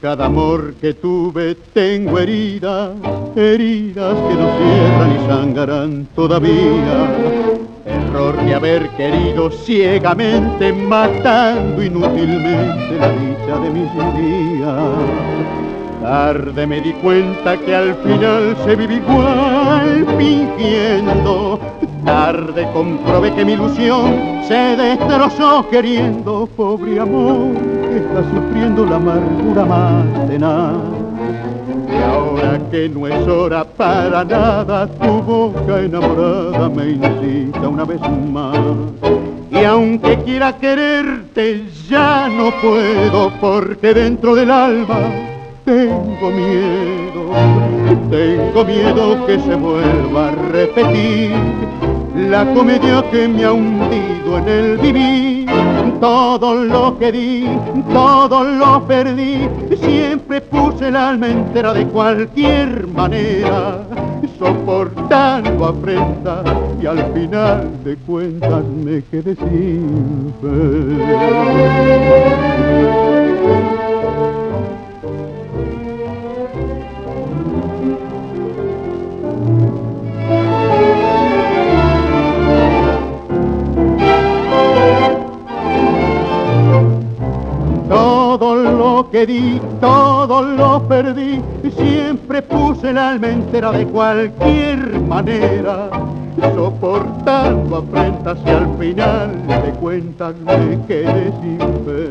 cada amor que tuve tengo heridas, heridas que no cierran y sangrarán todavía. Error de haber querido ciegamente, matando inútilmente la dicha de mis días. Tarde me di cuenta que al final se vive igual fingiendo. Tarde comprobé que mi ilusión se destrozó queriendo. Pobre amor que está sufriendo la amargura más tenaz. Y ahora que no es hora para nada, tu boca enamorada me incita una vez más. Y aunque quiera quererte, ya no puedo, porque dentro del alma tengo miedo que se vuelva a repetir la comedia que me ha hundido en el vivir. Todo lo que di, todo lo perdí, siempre puse el alma entera de cualquier manera, soportando afrenta, y al final de cuentas me quedé sin fe. Todo lo que di, todo lo perdí, siempre puse el alma entera de cualquier manera, soportando afrentas y al final de cuentas me quedé sin fe.